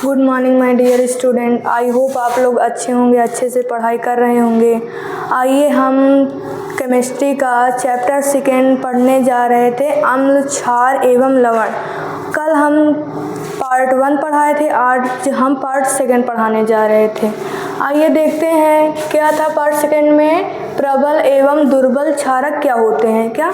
Good morning my dear student. I hope आप लोग अच्छे होंगे, अच्छे से पढ़ाई कर रहे होंगे। आइए हम केमिस्ट्री का चैप्टर 2 पढ़ने जा रहे थे, अम्ल, क्षार एवं लवण। कल हम पार्ट 1 पढ़ाए थे, आज हम पार्ट 2 पढ़ाने जा रहे थे। आइए देखते हैं क्या था पार्ट 2 में। प्रबल एवं दुर्बल क्षारक क्या होते हैं। क्या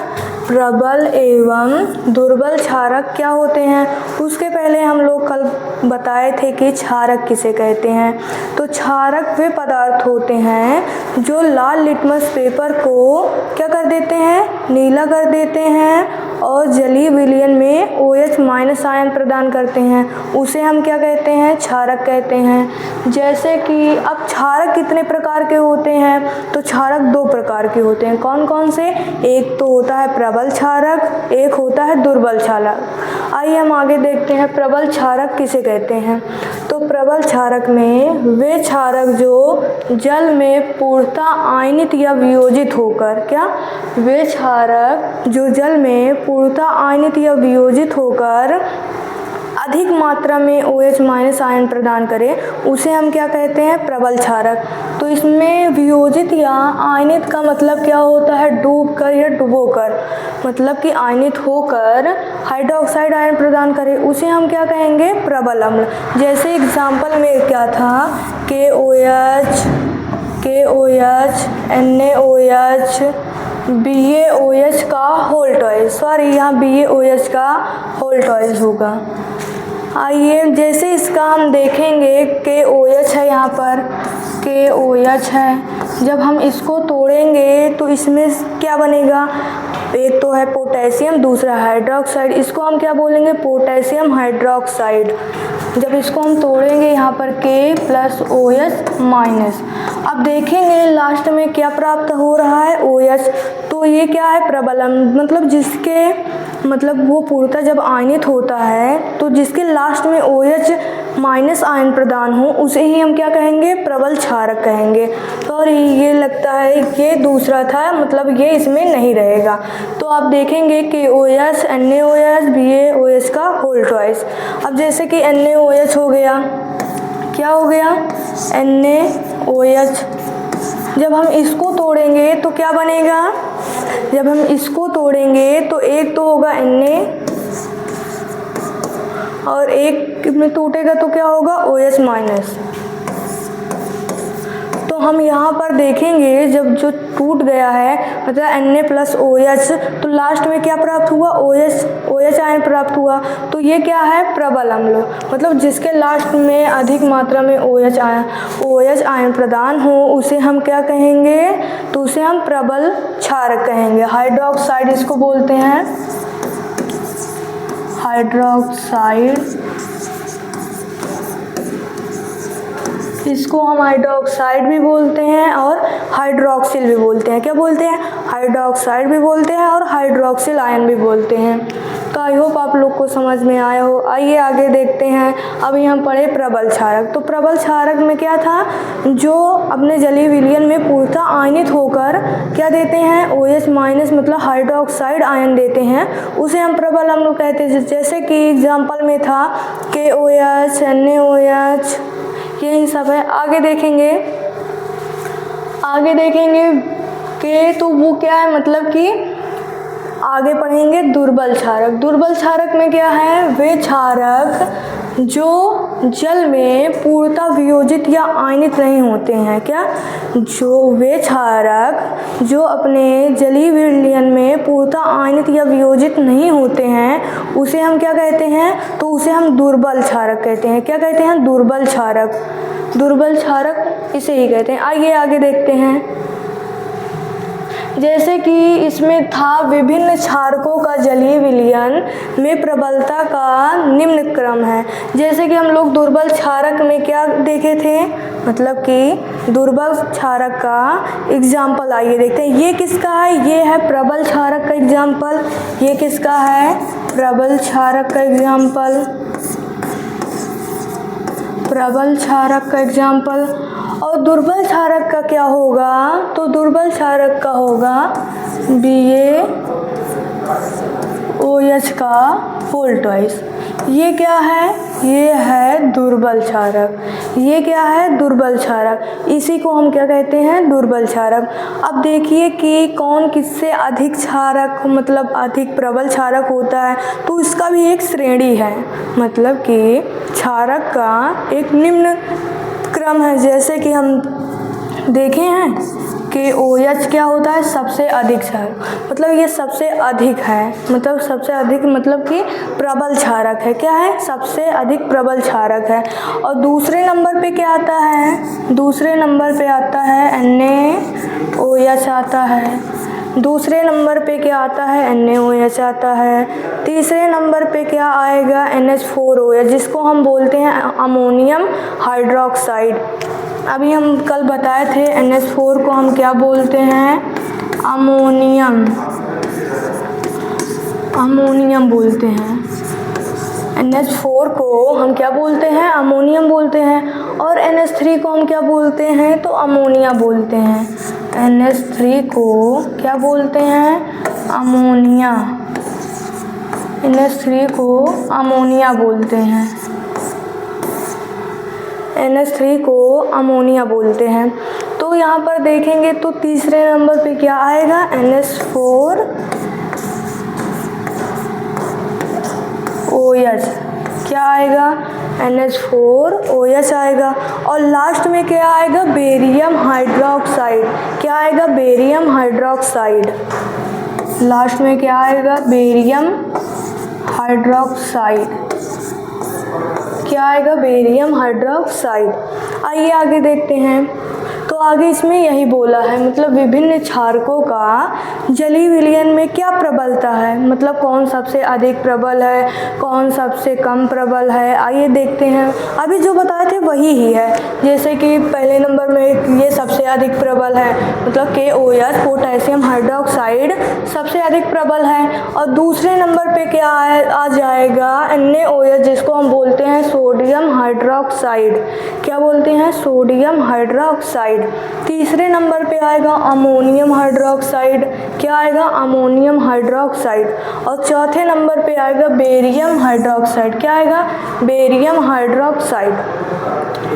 प्रबल एवं दुर्बल क्षारक क्या होते हैं। उसके पहले हम लोग कल बताए थे कि क्षारक किसे कहते हैं। तो क्षारक वे पदार्थ होते हैं जो लाल लिटमस पेपर को क्या कर देते हैं, नीला कर देते हैं और जलीय विलयन में OH- आयन प्रदान करते हैं। उसे हम क्या कहते हैं, क्षारक कहते हैं। जैसे कि अब क्षारक कितने प्रकार के होते हैं, तो क्षारक 2 प्रकार के होते हैं। कौन कौन से, एक तो होता है प्रबल क्षारक, एक होता है दुर्बल क्षारक। आइए हम आगे देखते हैं प्रबल क्षारक किसे कहते हैं। तो प्रबल क्षारक में वे क्षारक जो जल में पूर्णतः आयनित या वियोजित होकर, क्या वे क्षारक जो जल में पूर्णतः आयनित या वियोजित होकर अधिक मात्रा में OH- आयन प्रदान करे, उसे हम क्या कहते हैं, प्रबल क्षारक। तो इसमें वियोजित या आयनित का मतलब क्या होता है, डूबकर या डुबोकर, मतलब कि आयनित होकर हाइड्रोक्साइड आयन प्रदान करे, उसे हम क्या कहेंगे, प्रबल अम्ल। जैसे एग्जाम्पल में क्या था, KOH, NaOH, BaOH का होल टॉइस, सॉरी यहाँ BaOH का होल टॉइस होगा। आइए जैसे इसका हम देखेंगे, KOH है, यहाँ पर KOH है। जब हम इसको तोड़ेंगे तो इसमें क्या बनेगा, एक तो है पोटेशियम, दूसरा हाइड्रोक्साइड। इसको हम क्या बोलेंगे, पोटेशियम हाइड्रोक्साइड। जब इसको हम तोड़ेंगे यहाँ पर K+OH-। अब देखेंगे लास्ट में क्या प्राप्त हो रहा है, OH। तो ये क्या है, प्रबल अम्ल, मतलब जिसके मतलब वो पूर्णतः जब आयनित होता है तो जिसके लास्ट में OH- आयन प्रदान हो, उसे ही हम क्या कहेंगे, प्रबल क्षारक कहेंगे। और ये लगता है ये दूसरा था, मतलब ये इसमें नहीं रहेगा। तो आप देखेंगे कि OH, NaOH, BaOH का होल टॉइस। अब जैसे कि NaOH हो गया, क्या हो गया, NaOH। जब हम इसको तोड़ेंगे तो क्या बनेगा, जब हम इसको तोड़ेंगे तो एक तो होगा Na और एक में टूटेगा तो क्या होगा, OH-। तो हम यहाँ पर देखेंगे जब जो टूट गया है, मतलब Na+OH, तो लास्ट में क्या प्राप्त हुआ, OH आयन प्राप्त हुआ। तो ये क्या है, प्रबल अम्ल, मतलब जिसके लास्ट में अधिक मात्रा में OH आयन प्रदान हो, उसे हम क्या कहेंगे, तो उसे हम प्रबल क्षारक कहेंगे। हाइड्रोक्साइड इसको बोलते हैं, हाइड्रोक्साइड, इसको हम हाइड्रोक्साइड भी बोलते हैं और हाइड्रोक्सिल भी बोलते हैं। क्या बोलते हैं, हाइड्रोक्साइड भी बोलते हैं और हाइड्रोक्सिल आयन भी बोलते हैं। तो आई होप आप लोग को समझ में आया हो। आइए आगे देखते हैं। अभी हम पढ़े प्रबल क्षारक। तो प्रबल क्षारक में क्या था, जो अपने जलीय विलयन में पूर्णतः आयनित होकर क्या देते हैं, OH- मतलब हाइड्रोक्साइड आयन देते हैं, उसे हम प्रबल अम्ल कहते हैं। जैसे कि एग्जाम्पल में था KOH, NaOH, यही सब है। आगे देखेंगे कि तो वो क्या है, मतलब कि आगे पढ़ेंगे दुर्बल क्षारक। दुर्बल क्षारक में क्या है, वे क्षारक जो जल में पूर्णतः वियोजित या आयनित नहीं होते हैं। क्या, जो वे क्षारक जो अपने जलीय विलयन में पूर्णतः आयनित या वियोजित नहीं होते हैं, उसे हम क्या कहते हैं, तो उसे हम दुर्बल क्षारक कहते हैं। क्या कहते हैं, दुर्बल क्षारक, दुर्बल क्षारक इसे ही कहते हैं। आइए आगे देखते हैं। जैसे कि इसमें था विभिन्न क्षारकों का जलीय विलयन में प्रबलता का निम्न क्रम है। जैसे कि हम लोग दुर्बल क्षारक में क्या देखे थे, मतलब कि दुर्बल क्षारक का एग्जाम्पल आइए देखते हैं। ये किसका है, ये है प्रबल क्षारक का एग्जाम्पल। ये किसका है, प्रबल क्षारक का एग्जाम्पल, प्रबल क्षारक का एग्जाम्पल। और दुर्बल क्षारक का क्या होगा, तो दुर्बल क्षारक का होगा BaOH का होल टॉइस। ये क्या है? ये है दुर्बल क्षारक। ये क्या है? दुर्बल क्षारक। इसी को हम क्या कहते हैं? दुर्बल क्षारक। अब देखिए कि कौन किससे अधिक क्षारक मतलब अधिक प्रबल क्षारक होता है, तो इसका भी एक श्रेणी है, मतलब कि क्षारक का एक निम्न क्रम है। जैसे कि हम देखे हैं कि OH क्या होता है? सबसे अधिक क्षारक, मतलब ये सबसे अधिक है, मतलब सबसे अधिक मतलब कि प्रबल क्षारक है। क्या है? सबसे अधिक प्रबल क्षारक है। और दूसरे नंबर पे क्या आता है? दूसरे नंबर पे आता है NaOH आता है। दूसरे नंबर पे क्या आता है? NaOH आता है। तीसरे नंबर पे क्या आएगा? NH4OH, जिसको हम बोलते हैं अमोनियम हाइड्रोक्साइड। अभी हम कल बताए थे NH4 को हम क्या बोलते हैं? अमोनियम बोलते हैं। NH4 को हम क्या बोलते हैं? अमोनियम बोलते हैं। और NH3 को हम क्या बोलते हैं? तो अमोनिया बोलते हैं। NH3 को क्या बोलते हैं? अमोनिया। NH3 को अमोनिया बोलते हैं। NH3 को अमोनिया बोलते हैं। तो यहाँ पर देखेंगे तो तीसरे नंबर पे क्या आएगा? NH4OH। क्या आएगा? NH4OH आएगा। और लास्ट में क्या आएगा? Barium hydroxide. क्या आएगा? Barium hydroxide. लास्ट में क्या आएगा? Barium hydroxide. क्या आएगा? Barium hydroxide. आइए आगे देखते हैं। तो आगे इसमें यही बोला है, मतलब विभिन्न क्षारकों का जलीय विलयन में क्या प्रबलता है, मतलब कौन सबसे अधिक प्रबल है, कौन सबसे कम प्रबल है। आइए देखते हैं। अभी जो बताए थे वही ही है, जैसे कि पहले नंबर में ये सबसे अधिक प्रबल है, मतलब KOH पोटेशियम हाइड्रोक्साइड सबसे अधिक प्रबल है। और दूसरे नंबर पे क्या आ जाएगा? NaOH, जिसको हम बोलते हैं सोडियम हाइड्रोक्साइड। क्या बोलते हैं? Sodium hydroxide. तीसरे नंबर पे आएगा अमोनियम हाइड्रोक्साइड। क्या आएगा? Ammonium hydroxide. और चौथे नंबर पे आएगा बेरियम हाइड्रोक्साइड। क्या आएगा? Barium hydroxide.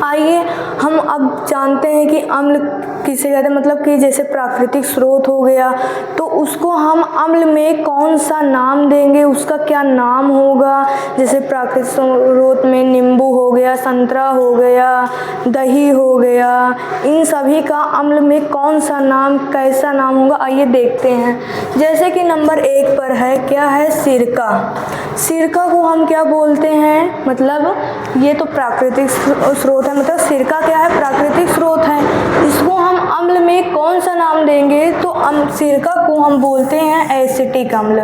आइए हम अब जानते हैं कि अम्ल किसे कहते हैं, मतलब कि जैसे प्राकृतिक स्रोत हो गया तो उसको हम अम्ल में कौन सा नाम देंगे, उसका क्या नाम होगा। जैसे प्राकृतिक स्रोत में नींबू हो गया, संतरा हो गया, दही हो गया, इन सभी का अम्ल में कौन सा नाम, कैसा नाम होगा, आइए देखते हैं। जैसे कि नंबर 1 पर है, क्या है? सिरका। सिरका को हम क्या बोलते हैं? मतलब ये तो प्राकृतिक स्रोत है, मतलब सिरका क्या है? प्राकृतिक स्रोत है। इसको हम अम्ल में कौन सा नाम देंगे? तो सिरका को हम बोलते हैं एसिटिक अम्ल।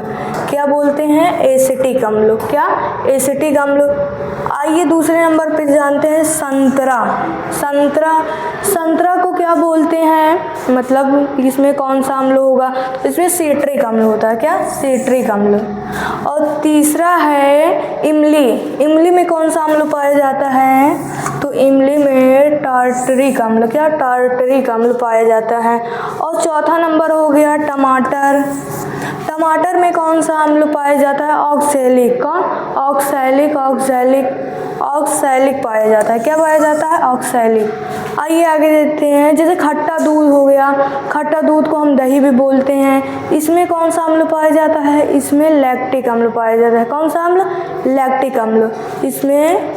क्या बोलते हैं? एसिटिक अम्ल। क्या? एसिटिक अम्ल। आइए दूसरे नंबर पे जानते हैं संतरा। संतरा को क्या बोलते हैं? मतलब इसमें कौन सा अम्ल होगा? इसमें सिट्रिक अम्ल होता है। क्या? सिट्रिक अम्ल। और तीसरा है इमली। इमली में कौन सा अम्ल पाया जाता है? तो इमली में टार्टरिक अम्ल। क्या? टार्टरिक अम्ल पाया जाता है। और चौथा नंबर हो गया टमाटर। टमाटर में कौन सा अम्ल पाया जाता है? ऑक्सैलिक। कौन? ऑक्सैलिक पाया जाता है। क्या पाया जाता है? ऑक्सैलिक। आइए आगे देखते हैं। जैसे खट्टा दूध हो गया, खट्टा दूध को हम दही भी बोलते हैं। इसमें कौन सा अम्ल पाया जाता है? इसमें लैक्टिक अम्ल पाया जाता है। कौन सा अम्ल? लैक्टिक अम्ल। इसमें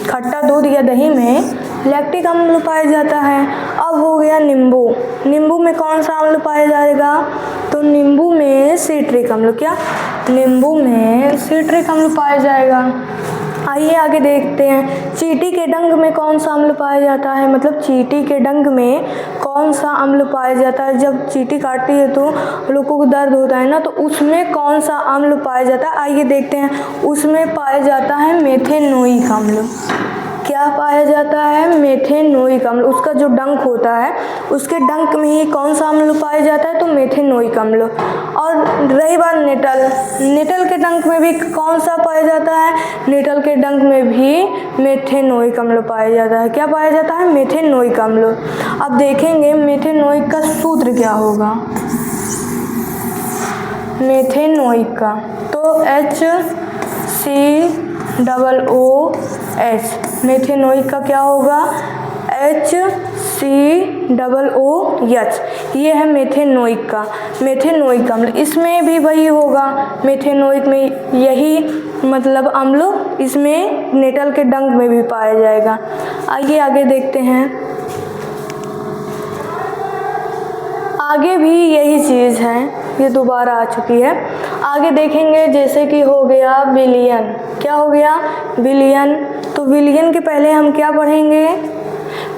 खट्टा दूध या दही में लैक्टिक अम्ल पाया जाता है। अब हो गया नींबू। नींबू में कौन सा अम्ल पाया जाएगा? तो नींबू में सिट्रिक अम्ल। क्या? नींबू में सिट्रिक अम्ल पाया जाएगा। आइए आगे देखते हैं। चींटी के डंक में कौन सा अम्ल पाया जाता है? मतलब चींटी के डंक में कौन सा अम्ल पाया जाता है? जब चींटी काटती है तो लोगों को दर्द होता है ना, तो उसमें कौन सा अम्ल पाया जाता है? आइए देखते हैं। उसमें पाया जाता है मेथेनोइक अम्ल। क्या पाया जाता है? मेथेनोइक अम्ल। उसका जो डंक होता है उसके डंक में ही कौन सा अम्ल पाया जाता है? तो मेथेनोइक अम्ल। और रही बात निटल, निटल के डंक में भी कौन सा पाया जाता है? निटल के डंक में भी मेथेनोइक अम्ल पाया जाता है। क्या पाया जाता है? मेथेनोइक अम्ल। अब देखेंगे मेथेनोइक का सूत्र क्या होगा। मेथेनोइक का तो HCl HCOOH। मेथेनोइक का क्या होगा? HCOOH। ये है मेथेनोइक का। मेथेनोइक अम्ल इसमें भी वही होगा, मेथेनोइक में यही मतलब अम्ल इसमें नेटल के डंक में भी पाया जाएगा। आइए आगे देखते हैं। आगे भी यही चीज़ है, ये दोबारा आ चुकी है। आगे देखेंगे जैसे कि हो गया विलयन। क्या हो गया? विलयन। तो विलयन के पहले हम क्या पढ़ेंगे?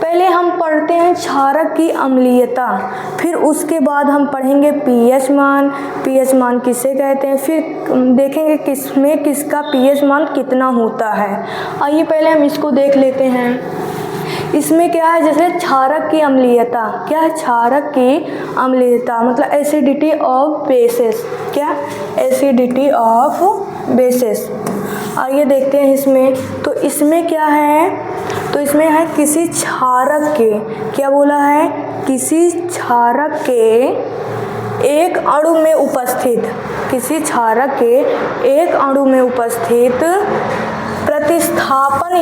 पहले हम पढ़ते हैं क्षारक की अम्लीयता, फिर उसके बाद हम पढ़ेंगे पीएच मान। पीएच मान किसे कहते हैं, फिर देखेंगे किसमें किसका पीएच मान कितना होता है। आइए पहले हम इसको देख लेते हैं। इसमें क्या है? जैसे क्षारक की अम्लीयता। क्या है? क्षारक की अम्लीयता मतलब एसिडिटी ऑफ बेसेस। क्या? Acidity of bases. आइए देखते हैं इसमें। तो इसमें क्या है? तो इसमें है किसी क्षारक के, क्या बोला है? किसी क्षारक के एक अणु में उपस्थित, किसी क्षारक के एक अणु में उपस्थित प्रतिस्थापन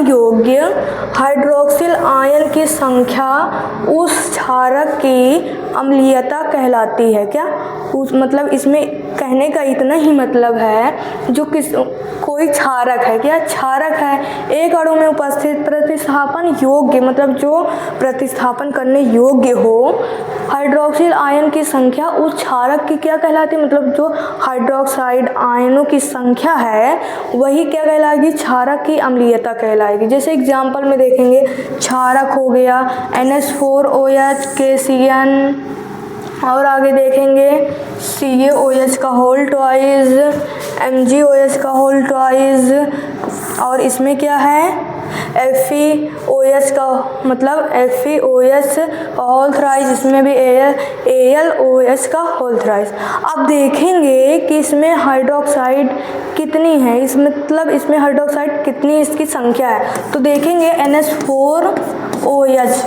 योग्य हाइड्रोक्सिल आयन की संख्या उस क्षारक की अम्लीयता कहलाती है। क्या? उस मतलब इसमें कहने का इतना ही मतलब है, जो कोई क्षारक है, क्या क्षारक है, एक अणु में उपस्थित प्रतिस्थापन योग्य मतलब जो प्रतिस्थापन करने योग्य हो हाइड्रोक्सिल आयन की संख्या उस क्षारक की क्या कहलाती है? मतलब जो हाइड्रोक्साइड आयनों की संख्या है वही क्या कहलाएगी? क्षारक की अम्लीयता कहलाएगी। जैसे एग्जाम्पल में देखेंगे, क्षारक हो गया NH4OH KCN, और आगे देखेंगे CaOH का होल ट्वाइस, MgOH का होल ट्वाइस, और इसमें क्या है? FeOH का मतलब FeOH का होल थ्राइस, इसमें भी AlOH का होल थ्राइस। अब देखेंगे कि इसमें हाइड्रोक्साइड कितनी है, इस मतलब इसमें हाइड्रोक्साइड कितनी इसकी संख्या है। तो देखेंगे NH4OH,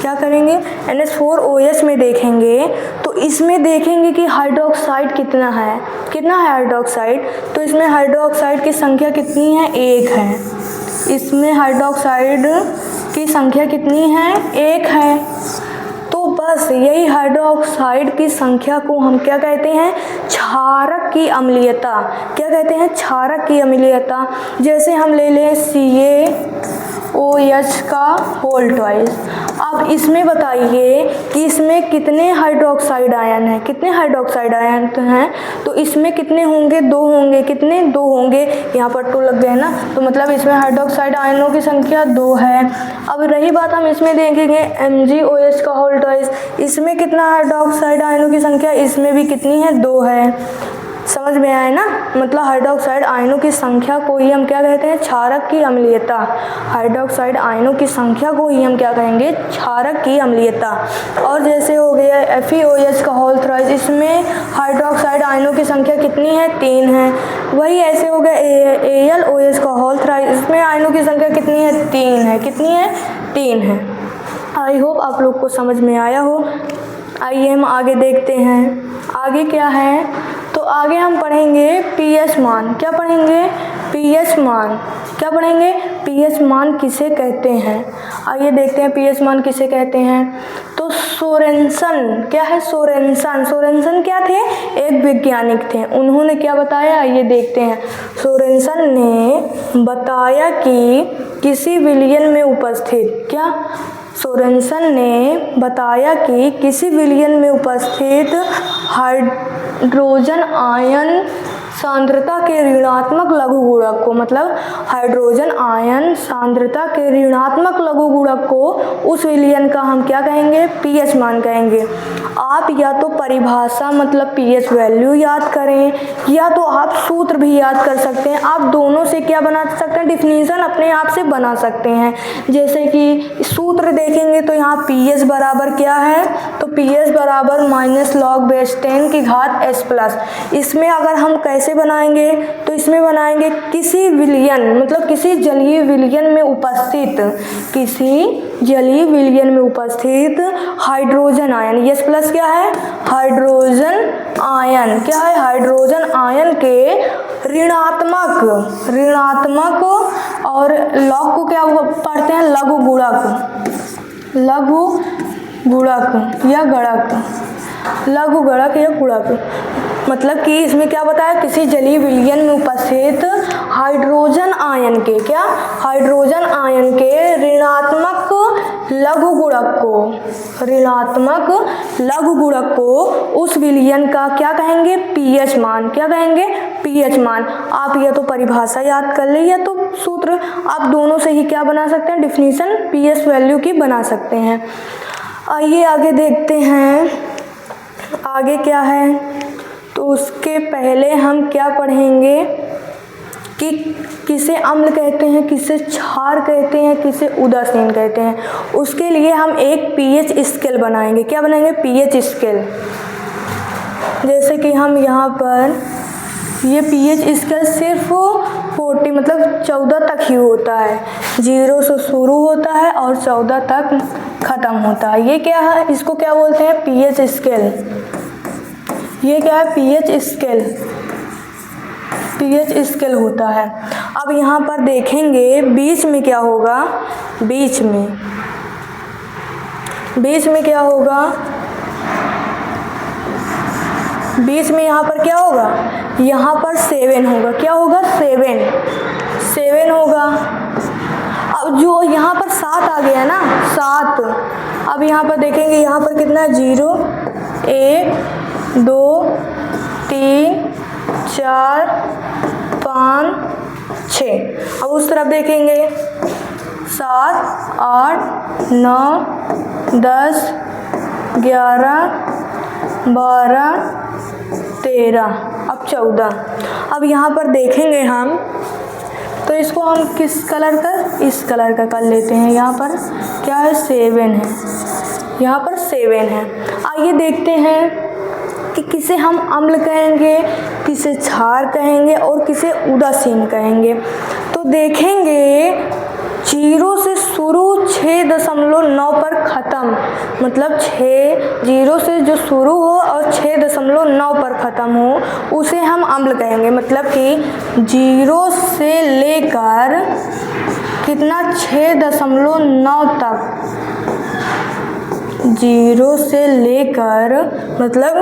क्या करेंगे? NH4OH में देखेंगे तो इसमें देखेंगे कि हाइड्रोक्साइड कितना है। कितना है हाइड्रोक्साइड? तो इसमें हाइड्रोक्साइड की संख्या कितनी है? 1 है। इसमें हाइड्रोक्साइड की संख्या कितनी है? 1 है। तो बस यही हाइड्रोक्साइड की संख्या को हम क्या कहते हैं? क्षारक की अम्लीयता। क्या कहते हैं? क्षारक की अम्लीयता। जैसे हम ले लें CaOH का होल ट्वाइस। अब इसमें बताइए कि इसमें कितने हाइड्रोक्साइड आयन हैं? कितने हाइड्रोक्साइड आयन हैं? तो इसमें कितने होंगे? 2 होंगे। कितने? 2 होंगे। यहाँ पर 2 लग गए ना, तो मतलब इसमें हाइड्रोक्साइड आयनों की संख्या 2 है। अब रही बात हम इसमें देखेंगे MgOH का होल ट्वाइस, इसमें कितना हाइड्रोक्साइड आयनों की संख्या? इसमें भी कितनी है? 2 है। समझ में आया ना? मतलब हाइड्रोक्साइड आयनों की संख्या को ही हम क्या कहते हैं? क्षारक की अम्लीयता। हाइड्रोक्साइड आयनों की संख्या को ही हम क्या कहेंगे? क्षारक की अम्लीयता। और जैसे हो गया FeOH का होल थ्राइस, इसमें हाइड्रोक्साइड आयनों की संख्या कितनी है? 3 है। वही ऐसे हो गया AlOH का होल थ्राइस, इसमें आयनों की संख्या कितनी है? 3 है। कितनी है? 3 है। आई होप आप लोग को समझ में आया हो। आइए हम आगे देखते हैं। आगे क्या है? तो आगे हम पढ़ेंगे पीएच मान। क्या पढ़ेंगे? पीएच मान। क्या पढ़ेंगे? पीएच मान किसे कहते हैं? आइए देखते हैं पीएच मान किसे कहते हैं। तो सोरेनसन, क्या है? सोरेनसन। सोरेनसन क्या थे? एक वैज्ञानिक थे। उन्होंने क्या बताया? आइए देखते हैं। सोरेनसन ने बताया कि किसी विलयन में उपस्थित, क्या? सोरेनसन ने बताया कि किसी विलयन में उपस्थित हाइड्रोजन आयन सांद्रता के ऋणात्मक लघु गुणक को, मतलब हाइड्रोजन आयन सांद्रता के ऋणात्मक लघु गुणक को उस विलयन का हम क्या कहेंगे? पीएच मान कहेंगे। आप या तो परिभाषा मतलब पीएच वैल्यू याद करें, या तो आप सूत्र भी याद कर सकते हैं। आप दोनों से क्या बना सकते हैं? डिफिनीशन अपने आप से बना सकते हैं। जैसे कि सूत्र देखेंगे तो यहाँ पीएच बराबर क्या है? तो पीएच बराबर -log बेस 10 की घात S+। इसमें अगर हम कैसे कैसे बनाएंगे, तो इसमें बनाएंगे किसी विलयन मतलब किसी जलीय विलयन में उपस्थित, किसी जलीय विलयन में उपस्थित हाइड्रोजन आयन, यस प्लस क्या है, हाइड्रोजन आयन, क्या है, हाइड्रोजन आयन के ऋणात्मक और लॉग को क्या पढ़ते हैं, लघु गुणक या गुणक, मतलब कि इसमें क्या बताया, किसी जलीय विलयन में उपस्थित हाइड्रोजन आयन के, क्या, हाइड्रोजन आयन के ऋणात्मक लघु गुणक को उस विलयन का क्या कहेंगे, पीएच मान, क्या कहेंगे, पीएच मान। आप या तो परिभाषा याद कर ले या तो सूत्र, आप दोनों से ही क्या बना सकते हैं, डिफिनीशन पीएच वैल्यू की बना सकते हैं। आइए आगे देखते हैं आगे क्या है। तो उसके पहले हम क्या पढ़ेंगे कि किसे अम्ल कहते हैं, किसे क्षार कहते हैं, किसे उदासीन कहते हैं। उसके लिए हम एक पीएच स्केल बनाएंगे। क्या बनाएंगे, पीएच स्केल। जैसे कि हम यहाँ पर ये पीएच स्केल सिर्फ 40 मतलब 14 तक ही होता है, 0 से शुरू होता है और 14 तक ख़त्म होता है। ये क्या है, इसको क्या बोलते हैं, पीएच स्केल। ये क्या है, पीएच स्केल होता है। अब यहाँ पर देखेंगे बीच में क्या होगा, बीच में क्या होगा, बीच में यहाँ पर क्या होगा, यहाँ पर 7 होगा। क्या होगा, 7 होगा। अब जो यहाँ पर 7 आ गया ना, 7, अब यहाँ पर देखेंगे यहाँ पर कितना है, 0 1 2 3 4 5 6। अब उस तरफ देखेंगे 7 8 9 10 11 12 13, अब 14। अब यहाँ पर देखेंगे हम, तो इसको हम किस कलर का, इस कलर का कर लेते हैं। यहाँ पर क्या है, 7 है, यहाँ पर 7 है। आइए देखते हैं कि किसे हम अम्ल कहेंगे, किसे क्षार कहेंगे और किसे उदासीन कहेंगे। तो देखेंगे 0 से शुरू 6.9 पर ख़त्म, मतलब 0 से जो शुरू हो और 6.9 पर ख़त्म हो, उसे हम अम्ल कहेंगे। मतलब कि 0 से लेकर कितना, 6.9 तक, 0 से लेकर मतलब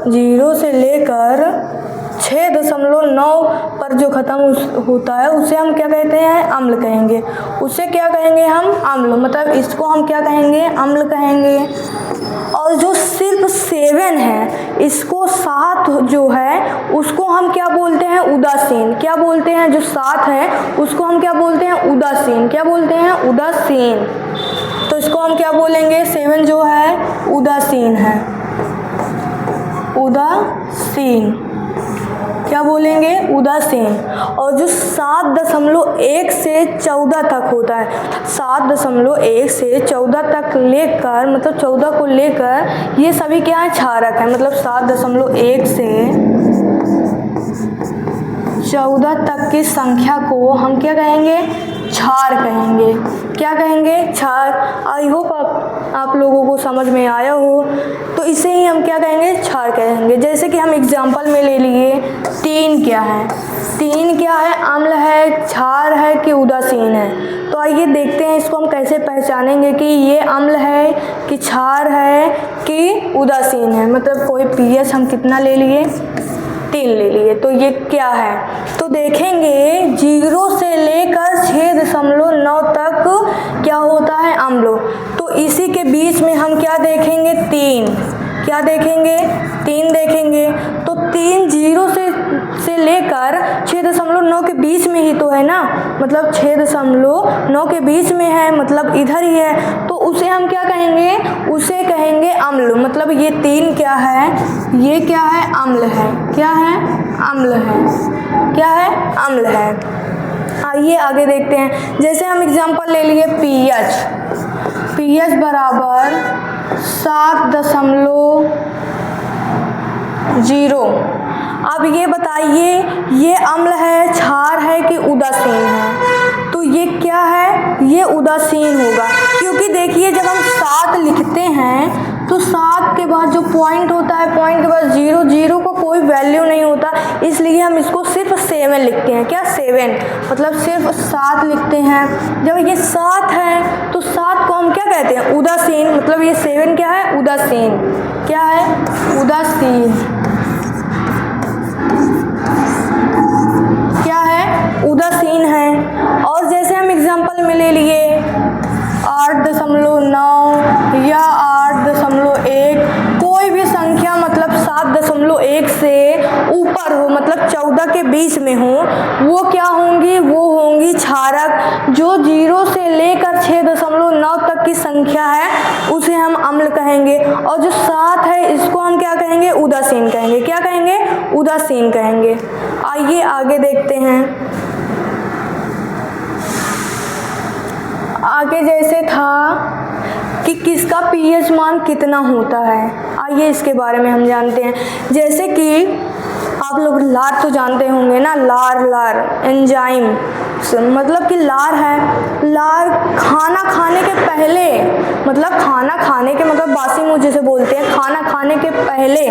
0 से लेकर 6.9 पर जो ख़त्म होता है उसे हम क्या कहते हैं, अम्ल कहेंगे। उसे क्या कहेंगे हम, अम्ल, मतलब इसको हम क्या कहेंगे, अम्ल कहेंगे। और जो सिर्फ 7 है, इसको 7 जो है उसको हम क्या बोलते हैं, उदासीन। क्या बोलते हैं, जो 7 है उसको हम क्या बोलते हैं, उदासीन। क्या बोलते हैं, उदासीन। तो इसको हम क्या बोलेंगे, 7 जो है उदासीन है, उदासीन। क्या बोलेंगे, उदासीन। और जो 7.1 से 14 तक होता है, 7.1 से 14 तक लेकर, मतलब 14 को लेकर, ये सभी क्या है, क्षारक है। मतलब 7.1 से 14 तक की संख्या को हम क्या कहेंगे, क्षार कहेंगे। क्या कहेंगे, क्षार। आई होप आप लोगों को समझ में आया हो। तो इसे ही हम क्या कहेंगे, क्षार कहेंगे। जैसे कि हम एग्जांपल में ले लिए, 3 क्या है, 3 क्या है, अम्ल है, क्षार है कि उदासीन है। तो आइए देखते हैं इसको हम कैसे पहचानेंगे कि ये अम्ल है कि क्षार है कि उदासीन है। मतलब कोई पीएच हम कितना ले लिए, 3 ले लिए। तो ये क्या है, तो देखेंगे 0 से लेकर 6.9 तक क्या होता है, अम्ल। तो इसी के बीच में हम क्या देखेंगे, 3। क्या देखेंगे, 3 देखेंगे। तो 3 0 से लेकर 6.9 के बीच में ही तो है ना, मतलब 6.9 के बीच में है, मतलब इधर ही है। तो उसे हम क्या कहेंगे, उसे कहेंगे अम्ल। मतलब ये 3 क्या है, ये क्या है, अम्ल है। क्या है, अम्ल है। क्या है, अम्ल है। आइए आगे देखते हैं। जैसे हम एग्जांपल ले लिए, पीएच बराबर 7.0। अब ये बता बताइए ये अम्ल है, क्षार है कि उदासीन है? तो ये क्या है, ये उदासीन होगा, क्योंकि देखिए जब हम 7 लिखते हैं तो 7 के बाद जो पॉइंट होता है, पॉइंट के बाद 0, 0 को कोई वैल्यू नहीं होता, इसलिए हम इसको सिर्फ 7 लिखते हैं। क्या 7 मतलब सिर्फ 7 लिखते हैं। जब ये 7 है तो 7 को हम क्या कहते हैं, उदासीन, मतलब ये 7 क्या है, उदासीन। क्या है, उदासीन। क्या है, उदासीन है। और जैसे हम एग्जाम्पल में ले लिए 8.9 या 8.1, कोई भी संख्या मतलब 7.1 से ऊपर हो, मतलब 14 के बीच में हो, वो क्या होंगी, वो होंगी क्षारक। जो 0 से लेकर 6.9 तक की संख्या है उसे हम अम्ल कहेंगे, और जो 7 है इसको हम क्या कहेंगे, उदासीन कहेंगे। क्या कहेंगे, उदासीन कहेंगे। आइए आगे देखते हैं। आगे जैसे था कि किसका पीएच मान कितना होता है, आइए इसके बारे में हम जानते हैं। जैसे कि आप लोग लार तो जानते होंगे ना, लार एंजाइम, मतलब कि लार है, लार खाना खाने के पहले, मतलब खाना खाने के मतलब बासी मुंह जिसे बोलते हैं, खाना खाने के पहले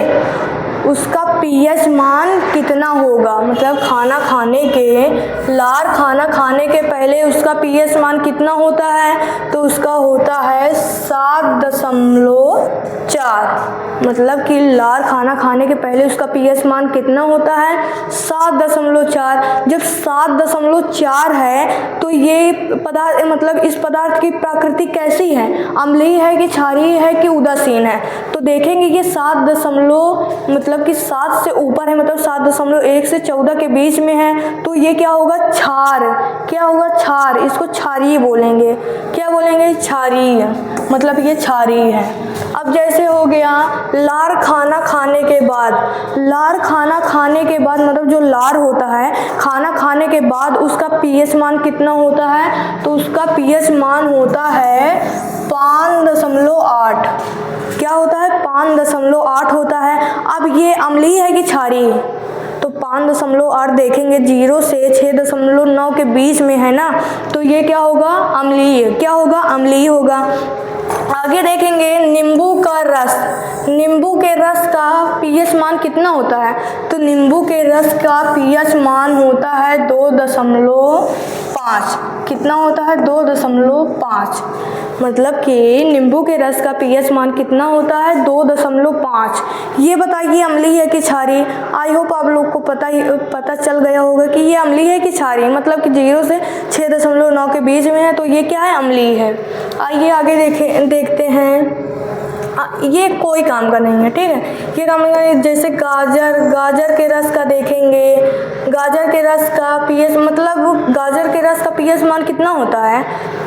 उसका पीएच मान कितना होगा, मतलब खाना खाने के, लार खाना खाने के पहले उसका पीएच मान कितना होता है, तो उसका होता है 7.4। मतलब कि लार खाना खाने के पहले उसका पीएच मान कितना होता है, 7.4। जब 7.4 है तो ये पदार्थ, मतलब इस पदार्थ की प्रकृति कैसी है, अम्लीय है कि क्षारीय है कि उदासीन है? तो देखेंगे ये 7 मतलब कि 7 से ऊपर है, मतलब 7.1 से 14 के बीच में है, तो ये क्या होगा, क्षार। क्या होगा, क्षार। इसको क्षारीय बोलेंगे। क्या बोलेंगे, क्षारीय, मतलब ये क्षारीय है। अब जैसे हो गया लार खाना खाने के बाद, लार खाना खाने के बाद मतलब जो लार होता है खाना खाने के बाद उसका पीएच मान कितना होता है, तो उसका पीएच मान होता है 5.8। क्या होता है, 5.8 होता है। अब ये अम्लीय है कि क्षारीय, तो 5.8 देखेंगे, 0 से 6.9 के बीच में है ना, तो ये क्या होगा, अम्लीय। क्या होगा, अम्लीय होगा। आगे देखेंगे नींबू का रस, नींबू के रस का पीएच मान कितना होता है, तो नींबू के रस का पीएच मान होता है 2.5। कितना होता है, 2.5। मतलब कि नींबू के रस का पीएच मान कितना होता है, 2.5। ये बताइए अम्लीय है कि क्षारीय? आई होप आप लोग को पता चल गया होगा कि ये अम्लीय है कि क्षारीय, मतलब कि 0 से 6.9 के बीच में है, तो ये क्या है, अम्लीय है। आइए आगे देखते हैं। ये कोई काम का नहीं है, ठीक है, ये काम का। जैसे गाजर के रस का देखेंगे, गाजर के रस का पीएच, मतलब गाजर के रस का पीएच मान कितना होता है,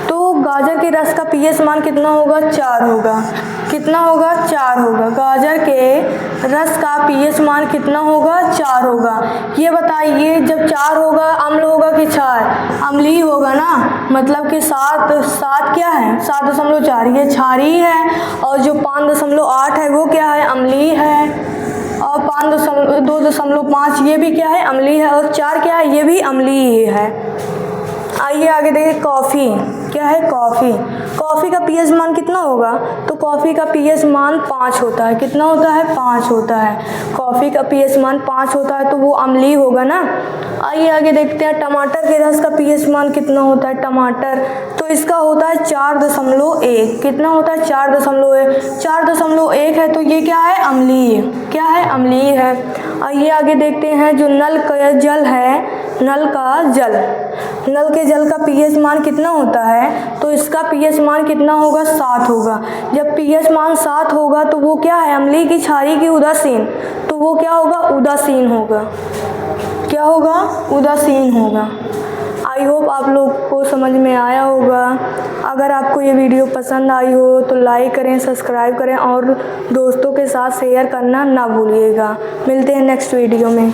तो गाजर के रस का पीएच मान कितना होगा, 4 होगा। कितना होगा, 4 होगा। गाजर के रस का पीएच मान कितना होगा, 4 होगा। ये बताइए जब 4 होगा अम्ल होगा कि क्षार, अम्लीय होगा ना, मतलब कि 7 क्या है, 7.4 ये क्षारीय है, और जो 5.8 है वो क्या है, अम्लीय है, और 2.5 ये भी क्या है, अम्लीय है, और 4 क्या है, ये भी अम्लीय है। आइए आगे देखिए कॉफ़ी। क्या है, कॉफ़ी। कॉफ़ी का पीएच मान कितना होगा, तो कॉफ़ी का पीएच मान 5 होता है। कितना होता है, 5 होता है। कॉफ़ी का पीएच मान 5 होता है, तो वो अम्लीय होगा ना। आइए आगे देखते हैं टमाटर के रस का पीएच मान कितना होता है, टमाटर, तो इसका होता है 4.1। कितना होता है, 4.1 है, तो ये क्या है, अम्लीय। क्या है, अम्लीय है। आइए आगे देखते हैं जो नल का जल है, नल के जल का पीएच मान कितना होता है, तो इसका पीएच मान कितना होगा, 7 होगा। जब पीएच मान 7 होगा तो वो क्या है, अम्लीय की, क्षारीय की, उदासीन, तो वो क्या होगा, उदासीन होगा। क्या होगा, उदासीन होगा। आई होप आप लोग को समझ में आया होगा। अगर आपको ये वीडियो पसंद आई हो तो लाइक करें, सब्सक्राइब करें और दोस्तों के साथ शेयर करना ना भूलिएगा। मिलते हैं नेक्स्ट वीडियो में।